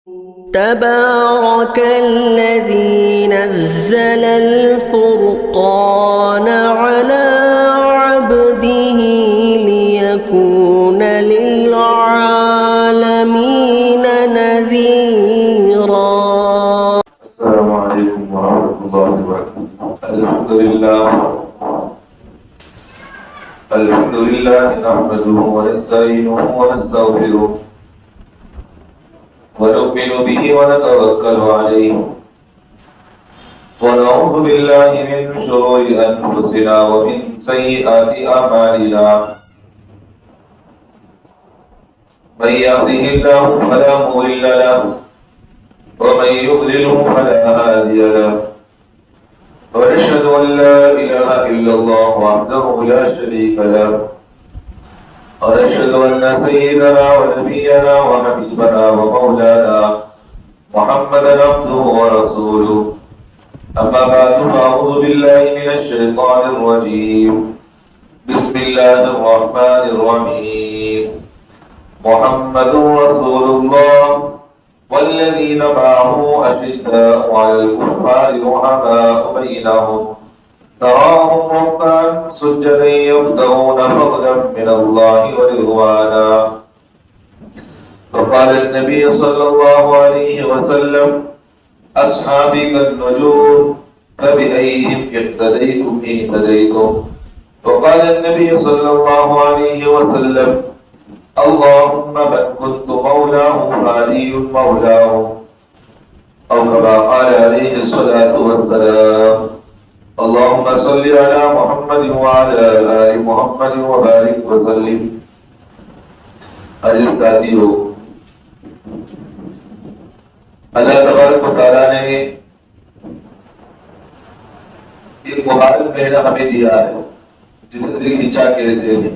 تبارك الذي نزل الفرقان على عبده ليكون للعالمين نذيرا. السلام عليكم ورحمة الله وبركاته. الحمد لله نحمده ونستعينه ونستغفره ونؤمن به ونتوكل عليه ونعوذ بالله من شرور أنفسنا ومن سيئات أعمالنا. من يهده الله فلا مضل له ومن يضلله فلا هادي له. ونشهد أن لا إله إلا الله وحده لا شريك له. ونشهد أن سيدنا ونبينا وحبيبنا ومولانا محمدا عبده ورسوله. أما بعد فأعوذ بالله من الشيطان الرجيم. بسم الله الرحمن الرحيم. محمد رسول الله والذين معه أشداء على الكفار رحماء بينهم تراهم ركعا سجدا يبتغون فضلا من الله ورضوانا. وقال النبي صلى الله عليه وسلم أصحابي كالنجوم فبأيهم اقتديتم اهتديتم. وقال النبي صلى الله عليه وسلم اللهم من كنت مولاه فعلي مولاه، أو كما قال عليه الصلاة والسلام. اللهم صل على محمد وعلى آل محمد وبارك وسلم. عزیز ساتھیو، اللہ تبارک و تعالیٰ نے ایک مبارک مہینہ ہمیں دیا ہے جسے ذی الحجہ کہتے ہیں.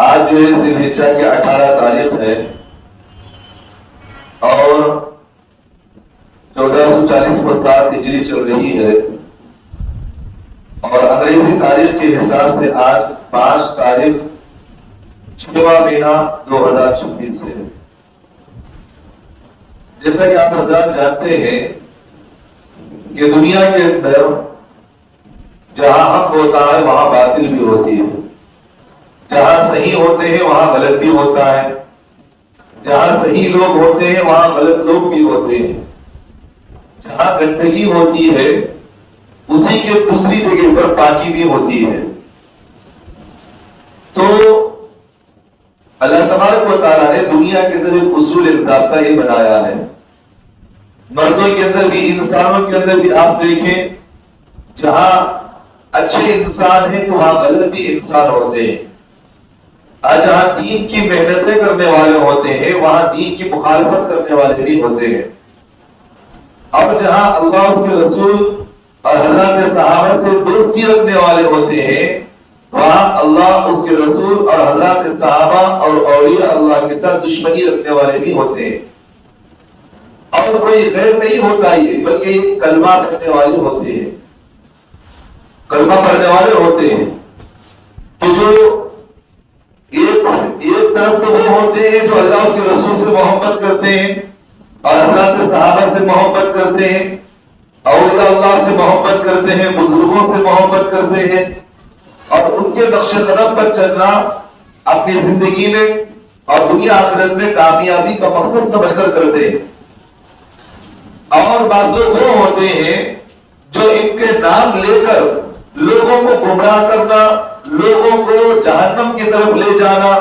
آج جو ہے ذی الحجہ کی 18 تاریخ ہے اور 1440 مستعد ہجری چل رہی ہے، اور انگریزی تاریخ کے حساب سے آج 5 تاریخ 6واں مہینہ 2026 ہے. جیسا کہ آپ حضرات جانتے ہیں کہ دنیا کے اندر جہاں حق ہوتا ہے وہاں باطل بھی ہوتی ہے، جہاں صحیح ہوتے ہیں وہاں غلط بھی ہوتا ہے، جہاں صحیح لوگ ہوتے ہیں وہاں غلط لوگ بھی ہوتے ہیں، جہاں گندگی ہوتی ہے اسی کے دوسری جگہ پر پاکی بھی ہوتی ہے. تو اللہ تبارک و تعالیٰ نے دنیا کے اندر ایک اصول ایک ضابطہ یہ بنایا ہے. مردوں کے اندر بھی انسانوں کے اندر بھی آپ دیکھیں، جہاں اچھے انسان ہیں تو وہاں غلط بھی انسان ہوتے ہیں. جہاں دین کی محنتیں کرنے والے ہوتے ہیں وہاں دین کی مخالفت کرنے والے بھی ہوتے ہیں. اور جہاں اللہ اس کے رسول اور حضرات صحابہ سے دوستی رکھنے والے ہوتے ہیں وہاں اللہ اس کے رسول اور حضرات صحابہ اور اولیاء اللہ کے ساتھ دشمنی رکھنے والے بھی ہوتے ہیں. اور کوئی غیر نہیں ہوتا یہ، بلکہ کلمہ کرنے والے ہوتے ہیں، کلمہ پڑھنے والے ہوتے ہیں. کہ جو ایک طرف تو وہ ہوتے ہیں جو اللہ اس کے رسول سے محبت کرتے ہیں اور حضرات صحابہ سے محبت کرتے ہیں، اولیاء اللہ سے محبت کرتے ہیں، بزرگوں سے محبت کرتے ہیں، اور ان کے نقش قدم پر چلنا اپنی زندگی میں اور دنیا آخرت میں کامیابی کا مقصد سمجھ کر کرتے ہیں. اور بعض لوگ وہ ہوتے ہیں جو ان کے نام لے کر لوگوں کو گمراہ کرنا، لوگوں کو جہنم کی طرف لے جانا،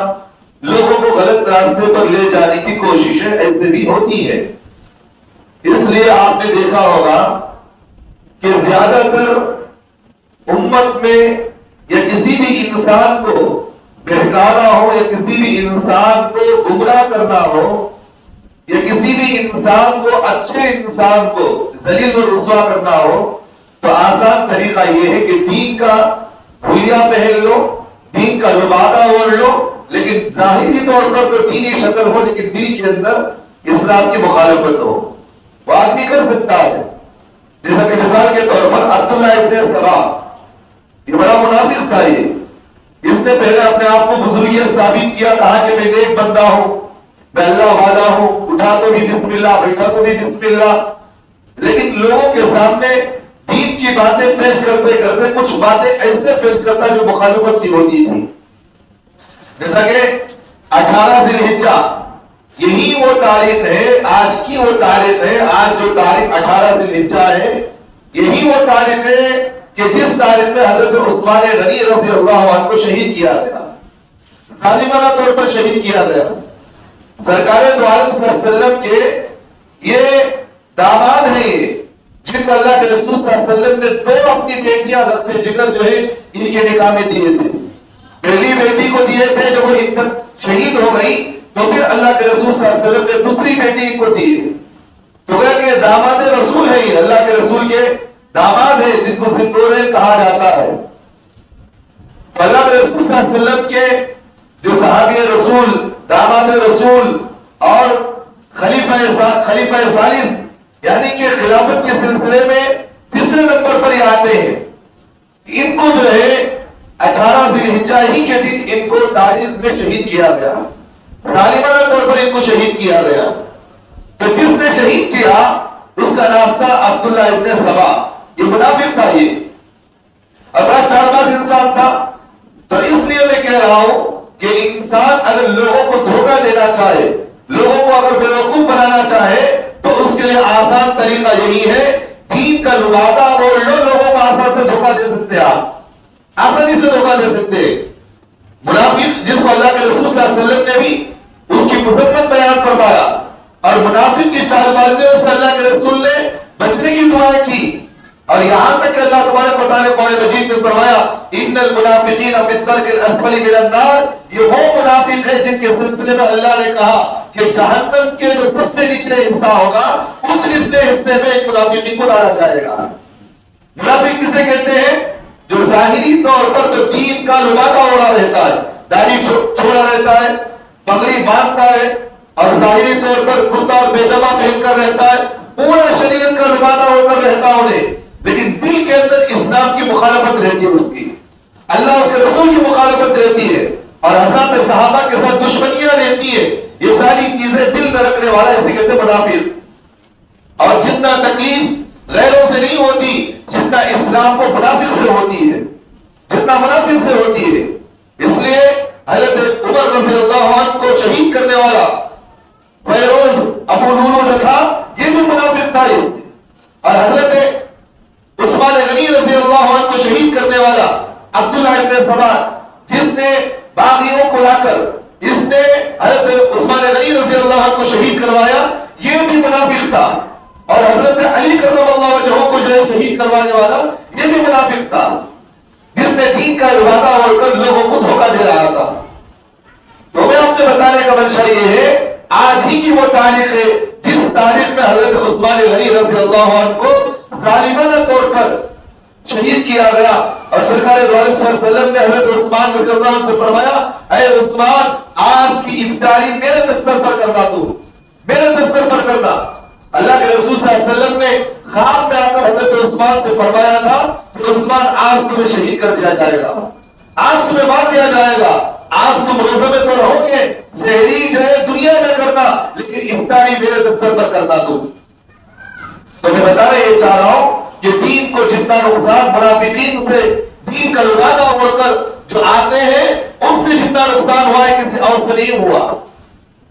لوگوں کو غلط راستے پر لے جانے کی کوششیں ایسے بھی ہوتی ہیں. اس لیے آپ نے دیکھا ہوگا کہ زیادہ تر امت میں یا کسی بھی انسان کو بہکانا ہو یا کسی بھی انسان کو گمراہ کرنا ہو یا کسی بھی انسان کو اچھے انسان کو ذلیل و رسوا کرنا ہو تو آسان طریقہ یہ ہے کہ دین کا حلیہ پہن لو، دین کا لبادہ اوڑھ لو، لیکن ظاہری طور پر تو دینی شکل ہو لیکن دل کے اندر اسلام کی مخالفت ہو. وہ آدمی کر سکتا ہے. جیسا کہ مثال کے طور پر عبداللہ ابن سبا، یہ بڑا منافق تھا. اس نے پہلے اپنے آپ کو بزرگیت ثابت کیا، کہا کہ میں نیک بندہ ہوں، میں اللہ والا ہوں، اٹھا تو بھی بسم اللہ، بیٹھا تو بھی بسم اللہ، لیکن لوگوں کے سامنے دین کی باتیں پیش کرتے کرتے کچھ باتیں ایسے پیش کرتا جو مخالفت کی ہوتی تھی. جیسا کہ 18 ذی الحجہ، یہی وہ تاریخ ہے، آج کی وہ تاریخ ہے، آج جو تاریخ 18 ذی الحجہ ہے، یہی وہ تاریخ ہے کہ جس تاریخ میں حضرت عثمان غنی رضی اللہ عنہ کو شہید کیا گیا، ظالمانہ طور پر شہید کیا گیا. سرکار دو عالم صلی اللہ علیہ وسلم کے یہ داماد ہیں، یہ جن کو اللہ کے رسول صلی اللہ علیہ وسلم نے 2 اپنی بیٹیاں رکھتے جگر جو ہے ان کے نکاح میں دیے تھے. پہلی بیٹی کو دیے تھے، جب وہ ایک شہید ہو گئی تو پھر اللہ کے رسول صلی اللہ علیہ وسلم نے دوسری بیٹی ان کو دی. تو کہا کہ داماد رسول ہے، یہ اللہ کے رسول کے داماد ہے جن کو سندورین کہا جاتا ہے. اللہ کے رسول صلی اللہ علیہ وسلم کے جو صحابی رسول، داماد رسول اور خلیفہ ثالث یعنی کہ خلافت کے سلسلے میں تیسرے نمبر پر یہ آتے ہیں. ان کو جو ہے 18 ذی الحجہ ہی کے دن ان کو تاریخ میں شہید کیا گیا، ظالمانہ طور پر ان کو شہید کیا گیا. تو جس نے شہید کیا اس کا نام تھا عبداللہ ابن سبا. یہ منافق تھا، یہ بڑا چالباز انسان تھا. تو اس لیے میں کہہ رہا ہوں کہ انسان اگر لوگوں کو دھوکہ دینا چاہے، لوگوں کو اگر بیوقوف بنانا چاہے تو اس کے لیے آسان طریقہ یہی ہے، دین کا لبادہ اور لوگوں کو آسان سے دھوکہ دے سکتے ہیں، آپ آسانی سے دھوکہ دے سکتے ہیں. منافق جس کو اللہ کے رسول صلی اللہ علیہ وسلم نے بھی اس کی مذمت بیان فرمایا اور منافق کی چال بازیوں سے اللہ کے رسول نے بچنے کی دعائیں کی، اور یہاں تک کہ اللہ تبارک و تعالیٰ قرآن مجید میں فرمایا ان المنافقین فی الدرک الاسفل من النار. یہ وہ منافق ہے جن کے سلسلے میں اللہ نے کہا کہ جہنم کے جو سب سے نچلے حصہ ہوگا اس نچلے حصے میں ایک منافقین کو ڈالا جائے گا. منافق کسے کہتے ہیں؟ جو ظاہری طور پر تو دین کا لبادہ اوڑا رہتا ہے، داڑھی چھوڑا رہتا ہے، پگڑی باندھتا ہے اور ظاہری طور پر کرتا اور پیجامہ پہن کر رہتا ہے، پورا شریعت کا لبادہ ہو کر رہتا انہیں، لیکن دل کے اندر اسلام کی مخالفت رہتی ہے، اس کی اللہ اس کے رسول کی مخالفت رہتی ہے اور حضرات صحابہ کے ساتھ دشمنیاں رہتی ہے. یہ ساری چیزیں دل میں رکھنے والا اسے کہتے ہیں منافق. اور جتنا تکلیف غیروں سے نہیں ہوتی جتنا اسلام کو منافق سے ہوتی ہے، جتنا منافق سے ہوتی ہے. اس لیے حضرت عمر رضی اللہ عنہ کو شہید کرنے والا فیروز ابو لولو تھا، یہ بھی منافق تھا اس نے. اور حضرت عثمان غنی رضی اللہ عنہ کو شہید کرنے والا عبداللہ ابن سبا جس نے باغیوں کو لا کر اس نے حضرت عثمان غنی رضی اللہ عنہ کو شہید کروایا، یہ بھی منافق تھا. اور حضرت علی کرم اللہ وجہہ کو جو ہے شہید کروانے والا یہ بھی منافق تھا جس نے دین کا لبادہ اوڑھ کر لوگوں کو دھوکہ دے رہا تھا. تو میں آپ کو بتانے کا منشا یہ ہے، آج ہی کی وہ تاریخ ہے جس تاریخ میں حضرت عثمان غنی رضی اللہ عنہ کو ظالمانہ طور پر شہید کیا گیا. اور سرکار دو عالم صلی اللہ علیہ وسلم نے حضرت عثمان رضی اللہ عنہ سے فرمایا اے عثمان آج کی افطاری میرے دستر پر کرنا، تو میرے دستر پر کرنا. اللہ کے رسول صلی اللہ علیہ وسلم نے خواب میں آ کر حضرت عثمان سے فرمایا تھا کہ عثمان آج تمہیں شہید کر دیا جائے گا، آج تمہیں مار دیا جائے گا، آج تم روزے میں تو رہو گے، سحری جو ہے دنیا میں کرنا لیکن افطاری میرے دستر پر کرنا. تو میں بتانا یہ چاہ رہا ہوں کہ دین کو جتنا نقصان منافقین سے دین کا لبادہ اوڑھ کر جو آتے ہیں ان سے جتنا نقصان ہوا ہے کسی اور سے نہیں ہوا.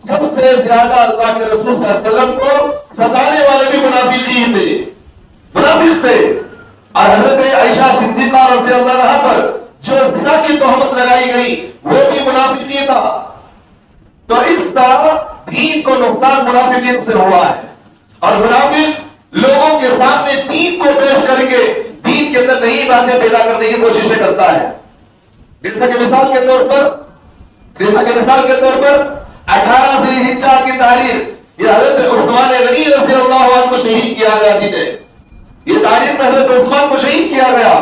سب سے زیادہ اللہ کے رسول صلی اللہ علیہ وسلم کو ستانے والے بھی منافقین تھے، منافق تھے. اور حضرت عائشہ صدیقہ رضی اللہ عنہا پر جو زنا کی تہمت لگائی گئی وہ بھی منافقین تھا. تو اس طرح دین کو نقصان منافقین سے ہوا ہے. اور منافق لوگوں کے سامنے دین کو پیش کر کے دین کے اندر نئی باتیں پیدا کرنے کی کوششیں کرتا ہے. جیسا کہ مثال کے طور پر 18 ذی الحجہ کی تاریخ، یہ حضرت عثمان غنی رضی اللہ عنہ کو شہید کیا گیا تھا. یہ تاریخ میں حضرت عثمان کو شہید کیا گیا.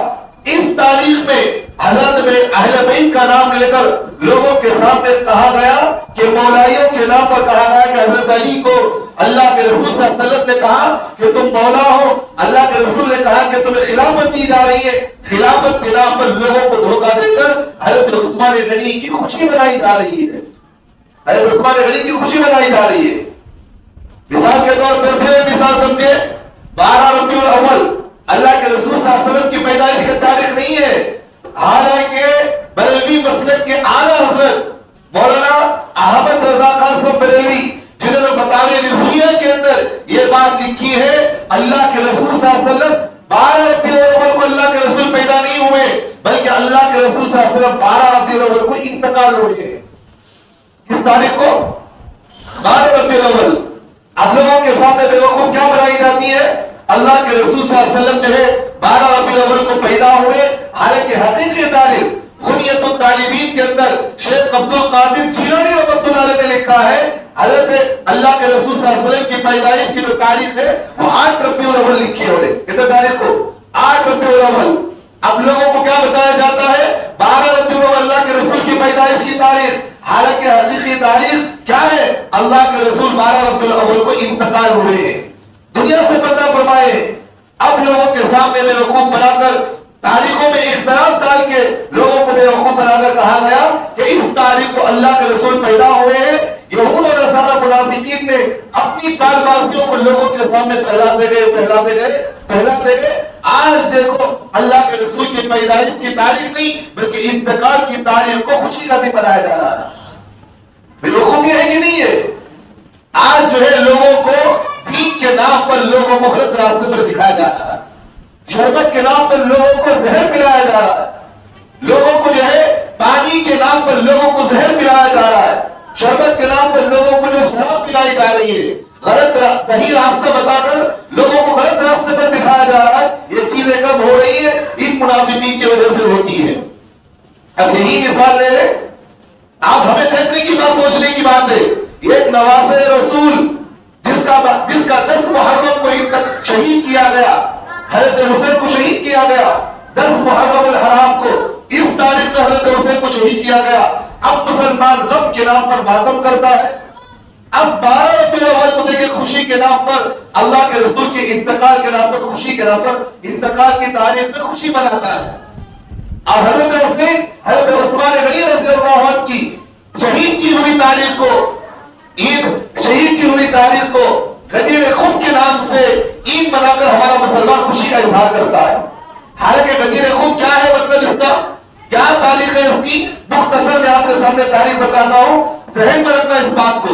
اس تاریخ میں حضرت میں اہل بیت کا نام لے کر لوگوں کے سامنے کہا گیا کہ مولائیوں کے نام پر کہا گیا کہ حضرت علی کو اللہ کے رسول صلی اللہ علیہ وسلم نے کہا کہ تم مولا ہو، اللہ کے رسول نے کہا کہ تمہیں خلافت دی جا رہی ہے. خلافت کے نام پر لوگوں کو دھوکہ دے کر حضرت عثمان غنی کی خوشی منائی جا رہی ہے. حضرت عثمان غنی کی خوشی منائی جا رہی ہے. مثال کے طور پر پھر مثال سمجھے 12 ربیع الاول اللہ کے رسول صلی اللہ علیہ وسلم کی پیدائش کی تاریخ نہیں ہے. حالانکہ بریلوی مسلک کے اعلیٰ حضرت مولانا احمد رضا خان صاحب بریلوی جنہوں نے فتاوی رضویہ کے اندر یہ بات لکھی ہے اللہ کے رسول صلی اللہ علیہ وسلم 12 ربیع الاول کو اللہ کے رسول پیدا نہیں ہوئے بلکہ اللہ کے رسول صلی اللہ علیہ وسلم 12 ربیع الاول کو انتقال ہوئے. کس تاریخ کو؟ 12 ربیع الاول. اب لوگوں کے سامنے بیوقوف کیا بنائی جاتی ہے؟ اللہ کے رسول صلی اللہ علیہ وسلم جو ہے 12 ربیع الاول کو پیدا ہوئے. حالانکہ حقیقی تاریخ خنیت الطالبین کے اندر شیخ عبد القادر جیلانی رحمۃ اللہ علیہ نے لکھا ہے حضرت اللہ کے رسول صلی اللہ علیہ وسلم کی پیدائش کی جو تاریخ ہے وہ 8 ربیع الاول لکھی ہے. کتنے تاریخ کو؟ 8 ربیع الاول. اب لوگوں کو کیا بتایا جاتا ہے 12 ربیع الاول اللہ کے رسول کی پیدائش کی تاریخ. حالانکہ حقیقی تاریخ کیا ہے؟ اللہ کے رسول 12 ربیع الاول کو انتقال ہوئے ہیں. دنیا سے پردہ فرمائے. اب لوگوں کے سامنے بیوقوف بنا کر تاریخوں میں اختلاف ڈال کے لوگوں کو بیوقوف بنا کر کہا گیا کہ اس تاریخ کو اللہ کے رسول پیدا ہوئے ہیں. یہود و نصارہ منافقین نے اپنی چال بازیوں کو لوگوں کے سامنے پہلاتے گئے. آج دیکھو اللہ کے رسول کی پیدائش کی تاریخ نہیں بلکہ انتقال کی تاریخ کو خوشی کا بھی بنایا جا رہا ہے. بیوقوفی ہے کہ نہیں ہے؟ آج جو ہے لوگوں کو دین کے نام پر لوگوں کو غلط راستے پر دکھایا جا رہا ہے. شربت کے نام پر لوگوں کو زہر پلایا جا رہا ہے. لوگوں کو جو ہے پانی کے نام پر لوگوں کو زہر پلایا جا رہا ہے. شربت کے نام پر لوگوں کو جو شراب پلائی جا رہی ہے. غلط صحیح راستہ بتا کر لوگوں کو غلط راستے پر دکھایا جا رہا ہے. یہ چیزیں کب ہو رہی ہے؟ ان منافقین کی وجہ سے ہوتی ہے. اب یہی مثال لے لیں. آپ ہمیں دیکھنے کی بات سوچنے کی بات ہے. ایک نواسہ رسول جس کا 10 محرم کو شہید کیا گیا. حضرت حسین کو شہید کیا گیا 10 محرم الحرام کو. اس تاریخ میں حضرت حسین کو شہید کیا گیا. اب مسلمان غم کے نام پر ماتم کرتا ہے. اب 12 ربیع الاول کو دیکھیں خوشی کے نام پر اللہ کے رسول کے انتقال کے نام پر خوشی کے نام پر انتقال کی تاریخ میں خوشی مناتا ہے. اور حضرت حسین حضرت عثمان غنی رضی اللہ عنہ کی شہید کی ہوئی تاریخ کو شہید کی ہوئی تاریخ کو غدیر خم کے نام سے عید منا کر ہمارا مسلمان خوشی کا اظہار کرتا ہے. حالانکہ غدیر خم کیا ہے؟ مطلب اس کا کیا تاریخ ہے؟ اس کی مختصر میں آپ کے سامنے تاریخ بتاتا ہوں. ذہن میں رکھنا اس بات کو،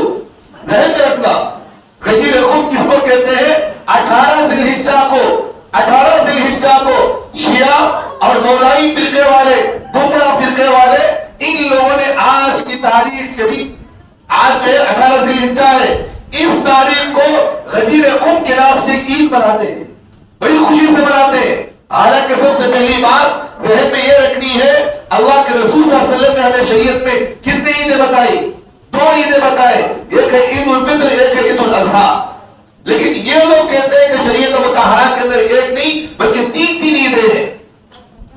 ذہن میں رکھنا. غدیر خم کس کو کہتے ہیں؟ 18 ذی الحجہ کو شیعہ اور مولائی فرقے والے گمراہ فرقے والے ان لوگوں نے آج کی تاریخ کے بھی آج 18 ذی الحجہ ہے اس تاریخ کو غدیر خم کے نام سے عید مناتے ہیں. بڑی خوشی سے مناتے ہیں. حالانکہ سب سے پہلی بات ذہن میں یہ رکھنی ہے اللہ کے رسول صلی اللہ علیہ وسلم نے ہمیں شریعت میں کتنی عیدیں بتائی؟ 2 عیدیں بتائے. ایک ہے عید الفطر، ایک ہے عید الاضحیٰ. لیکن یہ لوگ کہتے ہیں کہ شریعت مطہرہ کے اندر ایک نہیں بلکہ 3 عیدیں ہیں.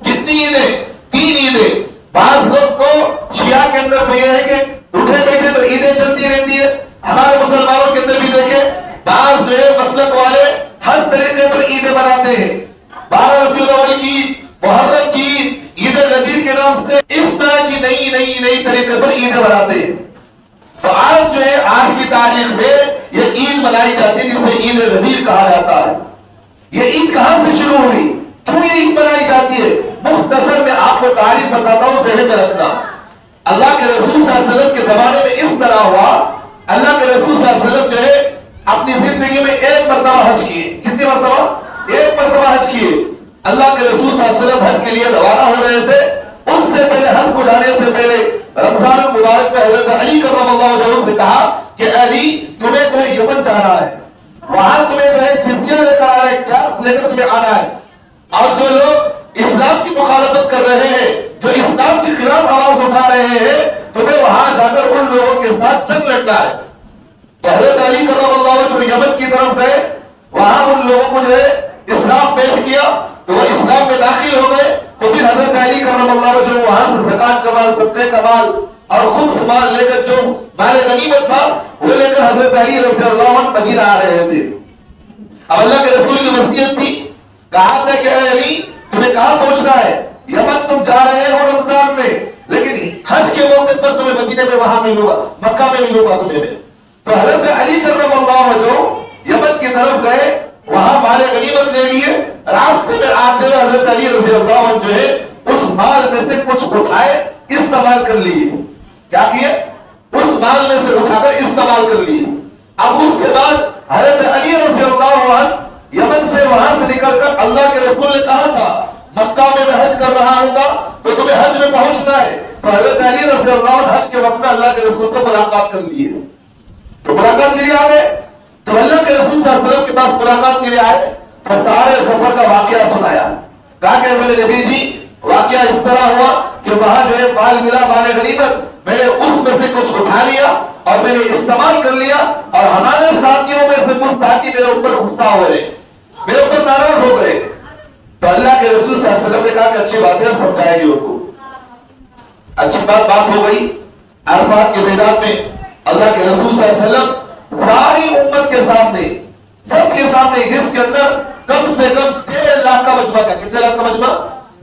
کتنی عیدیں؟ 3 عیدیں. بعض لوگ کو شیعہ کے اندر تو یہ ہے کہ اٹھے بیٹھے تو عیدیں چلتی رہتی ہے. ہمارے مسلمانوں کے اندر بھی دیکھیں بعض جو ہے مسلک والے ہر طریقے پر عیدیں مناتے ہیں. 12 ربیع الاول کی، محرم کی، عید غدیر کے نام سے اس طرح کی نئی طریقے پر عیدیں مناتے ہیں. تو آج جو ہے آج کی تاریخ میں یہ عید منائی جاتی ہے جسے عید غدیر کہا جاتا ہے. یہ عید کہاں سے شروع ہوئی؟ کیوں یہ عید منائی جاتی ہے؟ مختصر میں آپ کو تاریخ بتاتا ہوں، ذہن میں رکھنا. اللہ کے رسول صلی اللہ علیہ وسلم کے زمانے میں اس طرح ہوا. اللہ کے رسول صلی اللہ علیہ وسلم جو ہے اپنی زندگی میں 1 مرتبہ حج کیے. کتنی مرتبہ؟ 1 مرتبہ حج کیے. اللہ کے رسول صلی اللہ علیہ وسلم حج کے لیے روانہ ہو رہے تھے. اس سے پہلے حج کو جانے سے پہلے رمضان المبارک میں حضرت علی کرم اللہ وجہہ سے کہا کہ علی تمہیں جو ہے یمن جانا ہے، وہاں تمہیں جو ہے جزیہ لے کر آنا ہے، ٹیکس لے کر تمہیں آنا ہے. اور جو لوگ اسلام کی مخالفت کر رہے ہیں، جو اسلام کے خلاف آواز اٹھا رہے ہیں، تمہیں وہاں جا کر ان لوگوں کے ساتھ جنگ لڑنا ہے. تو حضرت علی کرم اللہ وجہہ جو یمن کی طرف گئے، وہاں ان لوگوں کو جو ہے اسلام پیش کیا تو وہ اسلام میں داخل ہو گئے. تو پھر حضرت علی کرم اللہ وجہہ جو وہاں سے زکات کا مال، صدقے کا مال اور خمس مال لے کر جو مال غنیمت تھا وہ لے کر حضرت علی رضی اللہ عنہ مدینہ آ رہے تھے. اب اللہ کے رسول کی وصیت تھی، کہا تھا کہ اے علی تمہیں کہاں پہنچنا ہے؟ یمن تم جا رہے ہو رمضان میں، لیکن حج کے موقع پر تمہیں مدینے میں وہاں ملوں گا، مکہ میں ملوں گا تمہیں میں۔ تو حضرت علی کرم اللہ وجہہ یمن کی طرف گئے، وہاں مال غنیمت لے لیے، راستے میں آتے ہوئے حضرت علی رضی اللہ عنہ جو ہے اس مال میں سے کچھ اٹھائے، استعمال کر لیے۔ کیا کیے؟ اس مال میں سے اٹھا کر استعمال کر لیے۔ اب اس کے بعد حضرت علی رضی اللہ عنہ یمن سے وہاں سے نکل کر، اللہ کے رسول نے کہا تھا مکہ میں حج کر رہا ہوں گا تو تمہیں حج میں پہنچنا ہے، تو حضرت علی رضی اللہ عنہ حج کے وقت میں اللہ کے رسول سے ملاقات کر لیے، تو ملاقات کے لیے آ گئے۔ جب اللہ کے رسول صلی اللہ علیہ وسلم کے پاس ملاقات کے لیے آئے تو سارے سفر کا واقعہ سنایا، کہا کہ میرے نبی جی واقعہ اس طرح ہوا کہ وہاں جو ہے مال ملا، مال غنیمت، میں نے اس میں سے کچھ اٹھا لیا اور میں نے استعمال کر لیا، اور ہمارے ساتھیوں میں سے کچھ ساتھی میرے اوپر غصہ ہو رہے، میرے اوپر ناراض ہو گئے۔ تو اللہ کے رسول صلی اللہ علیہ وسلم نے کہا کہ اچھی بات ہے، ہم سمجھائیں گے ان کو۔ اچھی بات ہو گئی۔ عرفات کے میدان میں اللہ کے رسول صلی اللہ علیہ وسلم ساری امت کے سامنے، سب کے سامنے، جس کے اندر کم سے کم 1.5 لاکھ کا مجمع تھا۔ کتنے لاکھ کا مجمع؟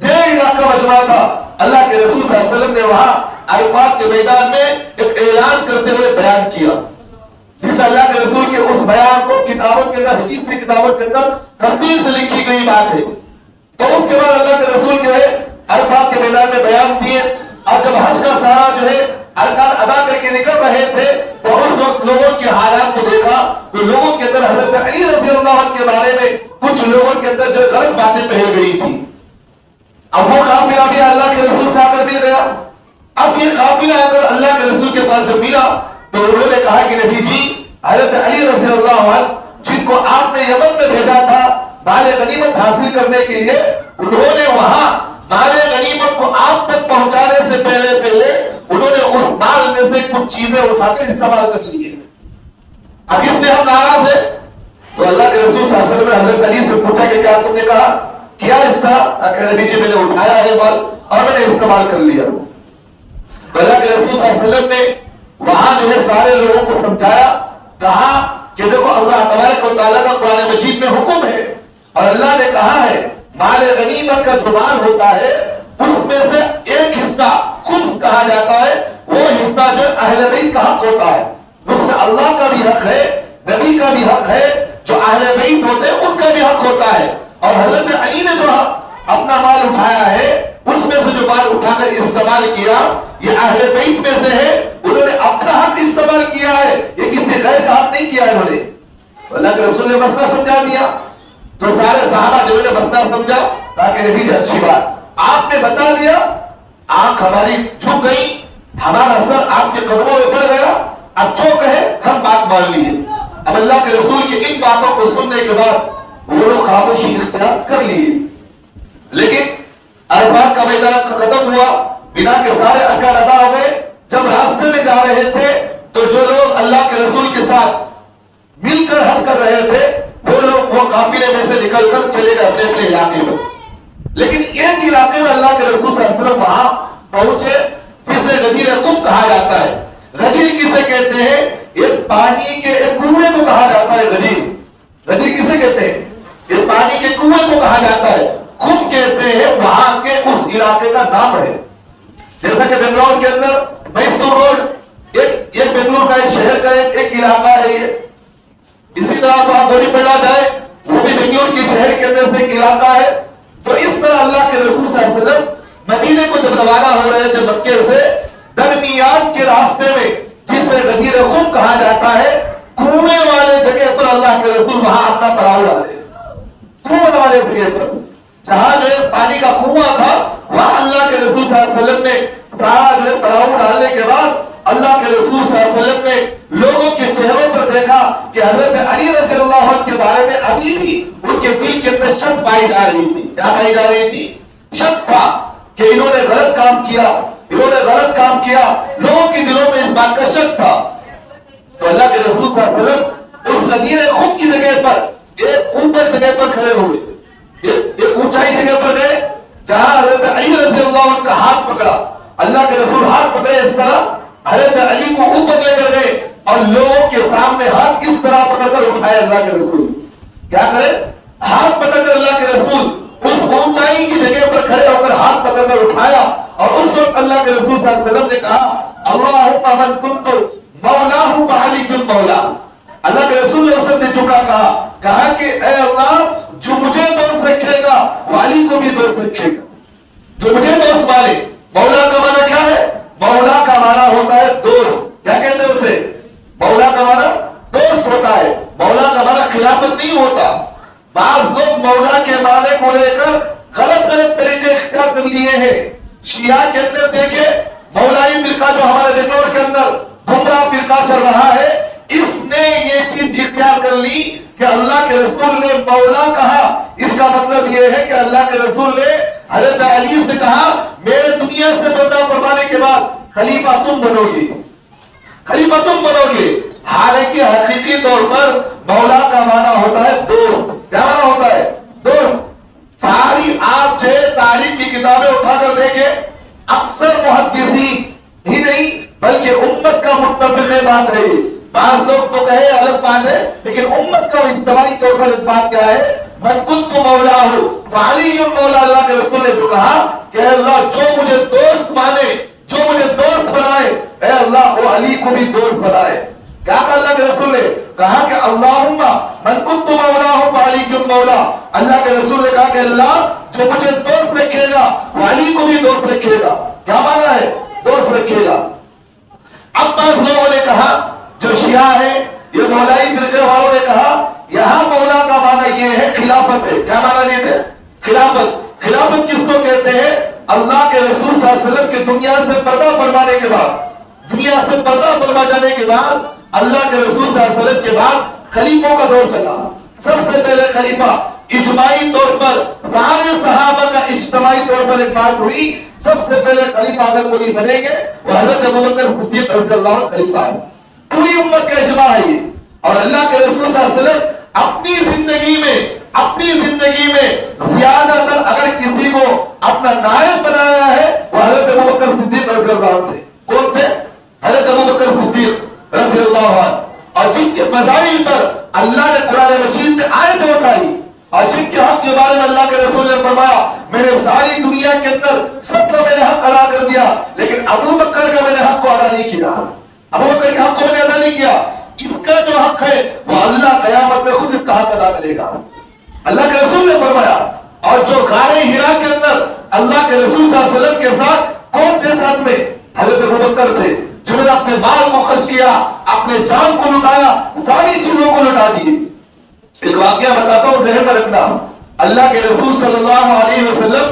1.5 لاکھ کا مجمع تھا۔ اللہ کے رسول صلی اللہ علیہ وسلم نے وہاں عرفات کے میدان میں ایک اعلان کرتے ہوئے بیان کیا، جس اللہ کے رسول کے اس بیان کو کتابوں کے اندر، حدیث کی کتابوں کے اندر تفصیل سے لکھی گئی بات ہے۔ تو اس کے بعد اللہ کے رسول جو ہے عرفات کے میدان میں بیان دیے، اور جب حج کا سارا جو ہے ارکان ادا کر کے نکل رہے تھے تو اس وقت لوگوں کے حالات کو دیکھا تو لوگوں کے اندر حضرت علی رضی اللہ عنہ کے بارے میں کچھ لوگوں کے اندر جو غلط باتیں پھیل گئی تھی۔ اب وہ قافلہ بھی اللہ کے رسول سے آ کر مل گیا۔ اب یہ قافلہ آ کر اللہ کے رسول کے پاس جب ملا تو انہوں نے کہا کہ نبی جی حضرت علی رضی اللہ عنہ جن کو آپ نے یمن میں بھیجا تھا مال غنیمت حاصل کرنے کے لیے، انہوں نے وہاں مال غنیمت کو آپ تک پہنچانے سے پہلے انہوں نے اس مال میں سے کچھ چیزیں اٹھا کر استعمال کر لی ہے۔ اب اس سے ہم ناراض ہیں، تو اللہ کے رسول صلی اللہ علیہ وسلم نے حضرت علی سے پوچھا کہ کیا تم نے کہا کیا اس طرح؟ کہ نبی جی میں نے اٹھایا ہے مال اور میں نے استعمال کر لیا۔ تو اللہ کے رسول صلی اللہ علیہ وسلم نے وہاں جو ہے سارے لوگوں کو سمجھایا، کہا کہ دیکھو اللہ تبارک و تعالیٰ کا قرآن مجید میں حکم ہے، اور اللہ نے کہا ہے مال غنیمت کا جو مال ہوتا ہے اس میں سے ایک حصہ خمس کہا جاتا ہے، وہ حصہ جو اہل بیت کا حق ہوتا ہے، اس میں اللہ کا بھی حق ہے، نبی کا بھی حق ہے، جو اہل بیت ہوتے ہیں ان کا بھی حق ہوتا ہے۔ اور حضرت علی نے جو اپنا مال اٹھایا ہے اس میں سے جو مال اٹھا کر استعمال کیا یہ اہل بیت میں سے ہے، انہوں نے اپنا حق استعمال کیا ہے، یہ کسی غیر کا حق نہیں کیا ہے انہوں نے۔ اللہ کے رسول نے مسئلہ سمجھا دیا، تو سارے صحابہ جو نے مسئلہ سمجھا تاکہ نبی جی اچھی بات آپ نے بتا دیا، آنکھ ہماری جھک گئی، ہمارا سر آپ کے قدموں میں پڑ گیا، اب جو کہے ہم بات مان لیے۔ اب اللہ کے رسول کی ان باتوں کو سننے کے بعد وہ لوگ خاموشی اختیار کر لیے۔ لیکن عرفات کا میدان ختم ہوا، بنا کے سارے ارکان ادا ہو گئے۔ جب راستے میں جا رہے تھے تو جو لوگ اللہ کے رسول کے ساتھ مل کر حج کر رہے تھے وہ لوگ وہ قافلے میں سے نکل کر چلے گئے اپنے اپنے علاقے میں، لیکن ایک علاقے میں اللہ کے رسول صلی اللہ علیہ وسلم وہاں پہنچے جسے غدیر قم کہا جاتا ہے۔ غدیر کسے کہتے ہیں؟ ایک پانی کے ایک کنویں کو کہا جاتا ہے غدیر۔ غدیر کسے کہتے ہیں؟ یہ پانی کے کنویں کو کہا جاتا ہے۔ قم کہتے ہیں وہاں کے اس علاقے کا نام ہے، جیسا کہ بنگلور کے اندر میسور روڈ ایک بنگلور کا ایک شہر کا ایک علاقہ ہے یہ، اسی طرح وہاں گوری پڑا جائے وہ بھی بنگلور کی شہر کے اندر سے ایک علاقہ ہے۔ تو اس طرح اللہ کے رسول صلی اللہ علیہ وسلم مدینے کو جب روانہ ہو رہے تھے مکے سے، درمیان کے راستے میں جسے غدیر قم کہا جاتا ہے، کنویں والے جگہ پر اللہ کے رسول وہاں اپنا پڑاؤ ڈالے۔ کنویں والے جگہ پر جہاں جو ہے پانی کا کنواں تھا وہاں اللہ کے رسول صلی اللہ علیہ وسلم نے سارا جو ہے پڑاؤ ڈالنے کے بعد اللہ کے رسول صلی اللہ علیہ وسلم نے لوگوں کے چہروں پر دیکھا کہ حضرت علی رضی اللہ عنہ کے بارے میں ابھی بھی ان کے دل کے اندر شک پائی جا رہی تھی۔ کیا پائی جا رہی تھی؟ شک تھا کہ انہوں نے غلط کام کیا، انہوں نے غلط کام کیا، لوگوں کے دلوں میں اس بات کا شک تھا۔ تو اللہ کے رسول صلی اللہ علیہ وسلم اس غدیر قم کی جگہ پر ایک اوپر جگہ پر کھڑے ہوئے، ایک اونچائی جگہ پر گئے جہاں حضرت علی رضی اللہ عنہ کا ہاتھ پکڑا۔ اللہ کے رسول ہاتھ پکڑے اس طرح، حضرت علی کو اوپر لے کر گئے اور لوگوں کے سامنے ہاتھ اس طرح پکڑ کر اٹھائے۔ اللہ کے رسول کیا کرے؟ ہاتھ پکڑ کر اللہ کے رسول اس اونچائی کی جگہ پر کھڑے ہو کر ہاتھ پکڑ کر اٹھایا اور اس وقت اللہ کے رسول صلی اللہ علیہ وسلم نے کہا اللہم من کنت مولاہ فعلی مولا. اللہ کے رسول نے اس وقت جملہ کہا کہ اے اللہ جو مجھے دوست رکھے گا والی کو بھی دوست رکھے گا. جو مجھے دوست مانے. مولا کا معنی کیا ہے؟ مولا کا معنی ہوتا ہے دوست. کیا کہتے ہیں اسے؟ مولا کا معنی دوست ہوتا ہے. مولا کا معنی خلافت نہیں ہوتا. بعض لوگ مولا کے معنی کو لے کر غلط طریقے اختیار کر لیے ہیں. شیعہ کے اندر دیکھیں مولائی فرقہ جو ہمارے بنگلور کے اندر گمراہ فرقہ چل رہا ہے, اس نے یہ چیز اختیار کر لی کہ اللہ کے رسول نے مولا کہا. اس کا مطلب یہ ہے کہ اللہ کے رسول نے حضرت علی سے کہا میرے دنیا سے پردہ فرمانے کے بعد خلیفہ تم بنو گے, خلیفہ تم بنو گے. حالانکہ حقیقی طور پر مولا کا معنی ہوتا ہے دوست. کیا معنی ہوتا ہے؟ دوست. ساری آپ جو تاریخ کی کتابیں اٹھا کر دیکھیں, اکثر محدثین ہی نہیں بلکہ امت کا متفق بات رہی. بعض لوگ تو کہے الگ بات ہے, لیکن امت کا اجتماعی طور پر بات کیا ہے؟ من کنت مولا ہوں فعلی مولا. اللہ کے رسول نے جو کہا کہ اللہ جو مجھے دوست مانے, جو مجھے دوست بنائے, اے اللہ وہ علی کو بھی دوست بنائے. کیا کہا اللہ کے رسول نے؟ کہا کہ اللہم من کنت مولا ہوں فعلی مولا. اللہ کے رسول نے کہا کہ اللہ جو مجھے دوست رکھے گا وہ علی کو بھی دوست رکھے گا. کیا مانا ہے؟ دوست رکھے گا. اب بعض لوگوں نے کہا جو شیعہ ہے, یہ مولائی فرقے والوں نے کہا یہاں مولا کا معنی یہ ہے خلافت ہے. کیا معنی لیتے ہیں؟ خلافت. خلافت کس کو کہتے ہیں؟ اللہ کے رسول صلی اللہ علیہ وسلم کی دنیا سے پردہ فرمانے کے بعد, دنیا سے پردہ فرما جانے کے بعد اللہ کے رسول صلی اللہ علیہ وسلم کے بعد خلیفوں کا دور چلا. سب سے پہلے خلیفہ اجماعی طور پر سارے صحابہ کا اجتماعی طور پر ایک بات ہوئی, سب سے پہلے خلیفہ اگر کوئی بنے گے وہ حضرت ابوبکر صدیق رضی اللہ عنہ خلیفہ ہے. پوری امت کا اجماع ہے یہ. اور اللہ کے رسول صلی اللہ علیہ وسلم اپنی زندگی میں زیادہ تر اگر کسی کو اپنا نائب بنایا ہے وہ حضرت ابوبکر صدیق رضی اللہ عنہ تھے. کون تھے؟ حضرت ابوبکر صدیق رضی اللہ عنہ. اور جن کے فضائل پر اللہ نے قرآن مجید میں آیتیں اتاری, اور جن کے حق کے بارے میں اللہ کے رسول نے فرمایا میں نے ساری دنیا کے اندر سب کا میں نے حق ادا کر دیا, لیکن ابوبکر کا میں نے حق کو ادا نہیں کیا. ابوبکر کے حق کو میں نے ادا نہیں کیا. اس کا جو حق ہے وہ اللہ قیامت میں خود اس کا حق ادا کرے گا. اللہ کے رسول نے فرمایا. اور جو غار حرا کے اندر اللہ کے رسول صلی اللہ علیہ وسلم کے ساتھ کون تھے ساتھ میں؟ حضرت ابوبکر تھے, جنہوں نے اپنے مال کو خرچ کیا, اپنے جان کو لٹایا, ساری چیزوں کو لٹا دیے. ایک واقعہ بتاتا ہوں ذہن میں رکھنا. اللہ کے رسول صلی اللہ علیہ وسلم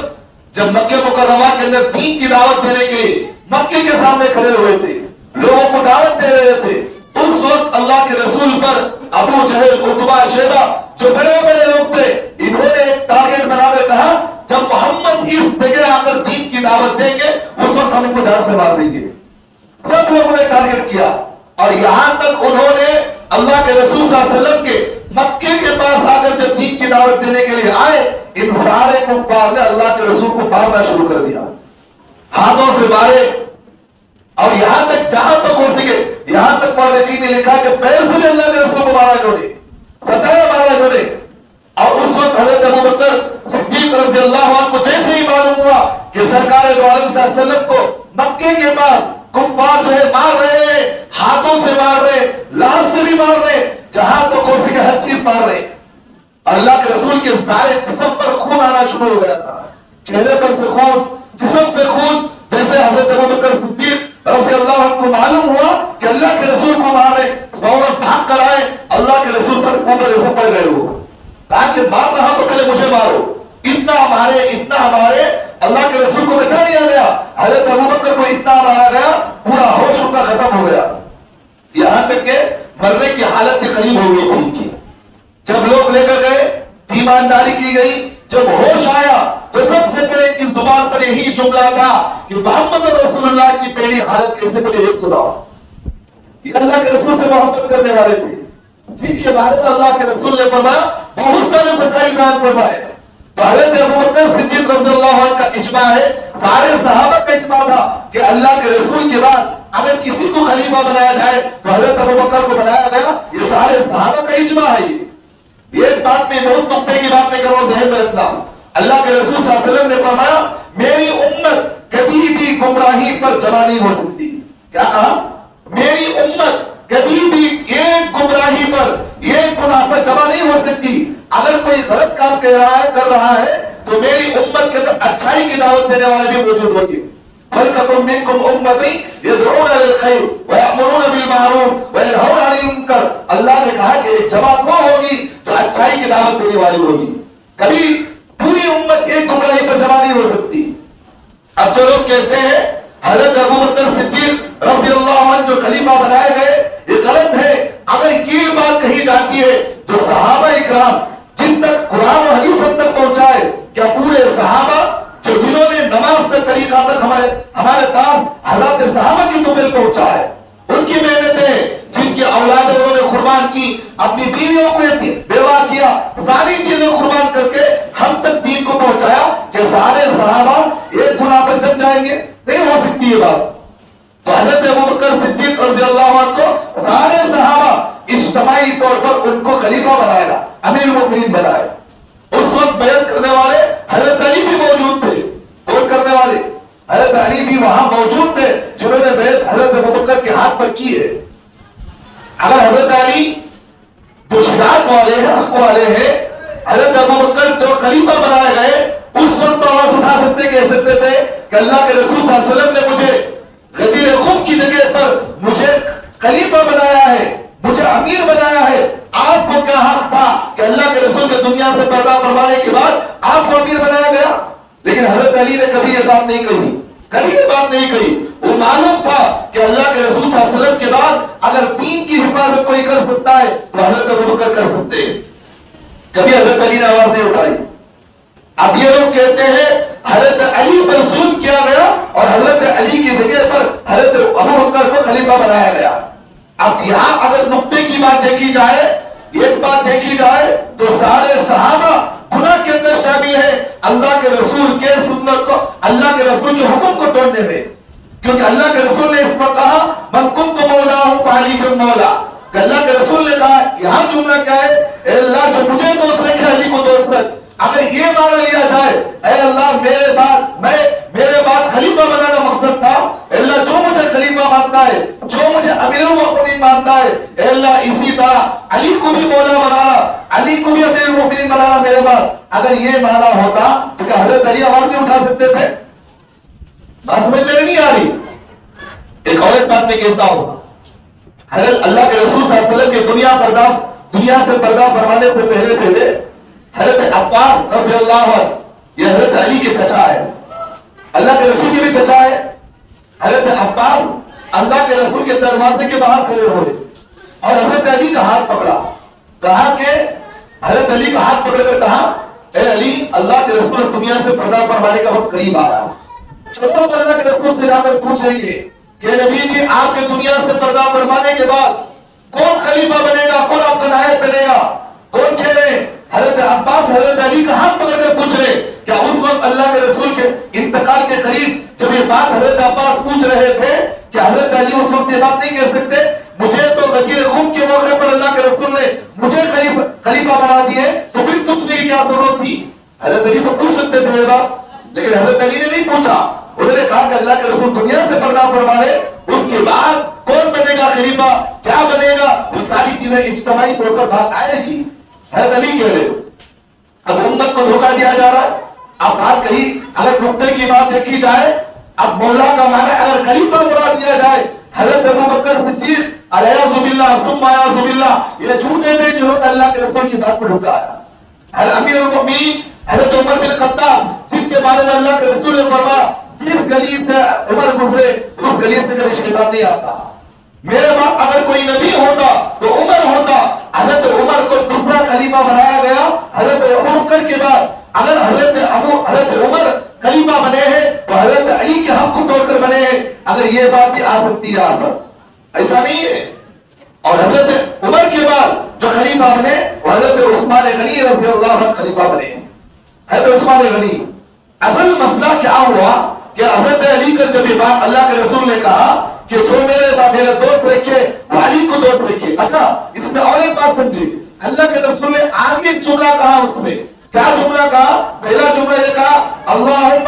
جب مکہ مکرمہ کے اندر دین کی دعوت دینے کے لیے مکے کے سامنے کھڑے ہوئے تھے, لوگوں کو دعوت دے رہے تھے, اس وقت اللہ کے رسول پر ابو جہل, عتبہ, شیبہ جو بڑے بڑے لوگ تھے, انہوں نے ایک ٹارگیٹ بنا کر کہا جب محمد اس جگہ آ کر دین کی دعوت دیں گے اس وقت ہم ان کو جان سے مار دیں گے. سب لوگوں نے ٹارگیٹ کیا, اور یہاں تک انہوں نے اللہ کے رسول صلی اللہ علیہ وسلم کے مکے کے پاس آ کر جب دین کی دعوت دینے کے لیے آئے, ان سارے کفار نے اللہ کے رسول کو مارنا شروع کر دیا, ہاتھوں سے مارے. اور یہاں تک جہاں تک ہو سکے, یہاں تک مورخین نے لکھا کہ پیر سے بھی اللہ کے رسول کو مارا انہوں نے, ستایا مارا انہوں نے. اور اس وقت حضرت ابوبکر صدیق رضی اللہ عنہ کو جیسے ہی معلوم ہوا کہ سرکار دو عالم صلی اللہ علیہ وسلم کو مکے کے پاس کفار جو ہے مار رہے ہیں, ہاتھوں سے مار رہے, لاش سے بھی مار رہے, جہاں تک ہو سکے ہر چیز مار رہے. اللہ کے رسول کے سارے جسم پر خون آنا شروع ہو گیا تھا, چہرے پر سے خون, جسم سے خون. جیسے حضرت ابوبکر صدیق رضی اللہ عنہ کو معلوم ہوا کہ اللہ کے رسول کو مار رہے, فوراً بھاگ کر آئے, اللہ کے رسول پر اوپر ایسا پڑ گئے. وہ کہا کہ مار رہا تو پہلے مجھے مارو. اتنا ہمارے اللہ کے رسول کو بچا لیا گیا. حضرت ابوبکر کو اتنا مارا گیا پورا ہوش ان کا ختم ہو گیا, یہاں تک کہ مرنے کی حالت بھی قریب ہو گئی تھی ان کی. جب لوگ لے کر گئے, تیمارداری کی گئی, جب ہوش آیا تو سب سے پہلے اس زبان پر یہی جملہ تھا کہ محمد رسول اللہ کی پہلی حالت کیسے مجھے یہ سناؤ. یہ اللہ کے رسول سے محبت کرنے والے تھے, جن کے بارے میں اللہ کے رسول نے فرمایا بہت سارے مسائل بیان فرمائے. تو حضرت ابوبکر صدیق رضی اللہ عنہ کا اجماع ہے, سارے صحابہ کا اجماع تھا کہ اللہ کے رسول کے بعد اگر کسی کو خلیفہ بنایا جائے تو حضرت ابوبکر کو بنایا گیا. یہ سارے صحابہ کا اجماع ہے. یہ ایک بات میں بہت نقطے کی بات میں کروں, ذہن میں رکھنا. اللہ کے رسول صلی اللہ علیہ وسلم نے فرمایا میری امت کبھی بھی گمراہی پر جمع نہیں ہو سکتی. کیا کہا؟ میری امت کبھی بھی ایک گمراہی پر ایک گناہ پر جمع نہیں ہو سکتی. اگر کوئی غلط کام کر رہا ہے تو میری امت کے اندر اچھائی کی دعوت دینے والے بھی موجود ہوگی. وَلْتَكُن مِّنكُمْ أُمَّةٌ يَدْعُونَ لِلْخَيْرِ وَيَأْمُرُونَ بِالْمَعْرُوفِ وَيَنْهَوْنَ عَنِ الْمُنكَرِ. اللہ نے کہا کہ ایک جماعت وہ ہوگی جو اچھائی کی دعوت دینے والی ہوگی. کبھی پوری امت ایک گمراہی پر جمع نہیں ہو سکتی. اب جو لوگ کہتے ہیں حضرت ابو بکر صدیق رضی اللہ عنہ جو خلیفہ بنائے گئے یہ غلط ہے. اگر یہ بات کہی جاتی ہے جو صحابہ اکرام جن تک قرآن و حدیث ہم تک پہنچائے، کیا پورے صحابہ جو جنہوں نے نماز کا طریقہ تک ہمارے پاس حضرات صحابہ کی طبیل پہنچائے، ان کی محنتیں جن کی اولاد انہوں نے قربان کی، اپنی بیویوں کو بیوہ کیا، ساری چیزیں قربان کر کے ہم تک دین کو پہنچایا، کہ سارے صحابہ ایک گناہ پر جم جائیں گے؟ نہیں ہو سکتی یہ بات. تو حضرت ابو بکر صدیق رضی اللہ عنہ کو سارے صحابہ اجتماعی طور پر ان کو خلیفہ بنائے گا، امیر المؤمنین بنائے. اس وقت بیعت کرنے والے حضرت علی بھی موجود تھے. بیعت کرنے والے حضرت علی بھی وہاں موجود تھے جنہوں نے بیعت حضرت ابو بکر کے ہاتھ پر کی ہے. اگر حضرت علی جو شجاعت والے ہیں، حق والے ہیں، حضرت ابو بکر جو خلیفہ بنائے گئے، اس وقت تو آواز اٹھا سکتے، کہہ سکتے تھے کہ اللہ کے رسول صلی اللہ علیہ وسلم نے مجھے غدیر خم کی جگہ پر مجھے خلیفہ بنایا ہے، مجھے امیر بنایا ہے. آپ کو کیا حق تھا کہ اللہ کے رسول کے دنیا سے پیدا فرمانے کے بعد آپ کو امیر بنایا گیا؟ لیکن حضرت علی نے کبھی یہ بات نہیں کہی، کبھی یہ بات نہیں کہی. وہ معلوم تھا کہ اللہ کے رسول صلی اللہ علیہ وسلم کے بعد اگر دین کی حفاظت کوئی کر سکتا ہے تو حضرت ابو بکر کر سکتے ہیں. کبھی حضرت علی نے آواز نہیں اٹھائی. اب یہ لوگ کہتے ہیں حضرت علی پر ظلم کیا گیا اور حضرت علی کی جگہ پر حضرت ابو بکر کو خلیفہ بنایا گیا. اب یہاں اگر نقطے کی بات دیکھی جائے، ایک بات دیکھی جائے تو سارے صحابہ گناہ کے اندر شامل ہیں اللہ کے رسول کے سنت کو، اللہ کے رسول کے حکم کو توڑنے میں. کیونکہ اللہ کے رسول نے اس پر کہا من کنت مولا فعلی بن مولا، کہ اللہ کے رسول نے کہا، یہاں جملہ کیا ہے؟ اے اللہ جو مجھے دوست رکھے علی کو دوست رکھ. اگر یہ مانا لیا جائے اے اللہ میرے بعد خلیفہ بنانا مقصد تھا، اے اللہ جو مجھے خلیفہ مانتا ہے، جو مجھے امیر المؤمنین مانتا ہے، اے اللہ اسی طرح علی کو بھی مولا بنانا، علی کو بھی امیر المؤمنین بنانا میرے بعد. اگر یہ مانا ہوتا تو کیا حضرت علی آواز نہیں اٹھا سکتے تھے؟ بات سمجھ میں نہیں آ رہی. ایک اور ایک بات میں کہتا ہوں، حضرت اللہ کے رسول صلی اللہ علیہ وسلم کے دنیا سے پردہ فرمانے سے پہلے حضرت عباس رضی اللہ عنہ، یہ حضرت علی کے چچا ہے، اللہ کے رسول کے بھی چچا ہے. حضرت عباس اللہ کے رسول کے دروازے کے باہر کھڑے ہوئے اور حضرت علی کا ہاتھ پکڑا. کہا کہ حضرت علی کا ہاتھ پکڑ کر کہا اے علی، اللہ کے رسول دنیا سے پردہ فرمانے کا وقت قریب آ رہا. چھوٹوں پر اللہ کے رسول سے جا کر پوچھ رہی ہے کہ نبی جی آپ کے دنیا سے پردہ فرمانے کے بعد کون خلیفہ بنے گا، کون آپ کا نائب بنے گا؟ کون کہہ رہے؟ حضرت عباس حضرت علی کا ہاتھ پکڑ کر پوچھ رہے. کیا اس وقت اللہ کے رسول کے انتقال کے قریب جب یہ بات حضرت عباس پوچھ رہے تھے کہ حضرت علی اس وقت یہ بات نہیں کہہ سکتے مجھے تو غدیر خم کے موقع پر اللہ کے رسول نے مجھے خلیفہ بنا دیے تو پھر پوچھنے کی کیا ضرورت تھی؟ حضرت علی تو پوچھ سکتے تھے یہ بات، لیکن حضرت علی نے نہیں پوچھا. انہوں نے کہا کہ اللہ کے رسول دنیا سے پردہ فرمائے، اس کے بعد کون بنے گا خلیفہ، کیا بنے گا، وہ ساری چیزیں اجتماعی طور پر بات آئے گی. حضرت علی کہہ رہے اب امت کو دھوکہ دیا جا رہا ہے. اب بات کہی اگر نقطے کی بات دیکھی جائے، اب مولا کا معنی اگر خلیفہ مراد دیا جائے، حضرت ابو بکر صدیق الیاذ باللہ ثم الیاذ باللہ یہ جھوٹے تھے جنہوں نے اللہ کے رسول کی بات کو ڈھکایا. امیر المؤمنین حضرت عمر بن خطاب جن کے بارے میں اللہ کے رسول نے فرمایا جس گلی سے عمر گزرے اس گلی سے کبھی شیطان نہیں آتا. میرے بعد اگر کوئی نبی ہوتا تو عمر ہوتا. حضرت عمر کو دوسرا خلیفہ بنایا گیا حضرت ابو بکر کے بعد. اگر حضرت عمر خلیفہ بنے ہیں تو حضرت علی کے حق کو توڑ کر بنے ہیں. اگر یہ بات بھی آ سکتی ہے یہاں پر، ایسا نہیں ہے. اور حضرت عمر کے بعد جو خلیفہ بنے وہ حضرت عثمان غنی رضی اللہ عنہ خلیفہ بنے. حضرت عثمان غنی اصل مسئلہ کیا ہوا کہ حضرت علی کا جب یہ بات اللہ کے رسول نے کہا کہ جو میرے دوست رکھے وہ علی کو دوست رکھے. اچھا اس میں اور ایک بات سمجھے، اللہ کے رسول نے آگے جملہ کہا، اس میں کیا جملہ کہا؟ پہلا جملہ یہ کہا اللہم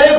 1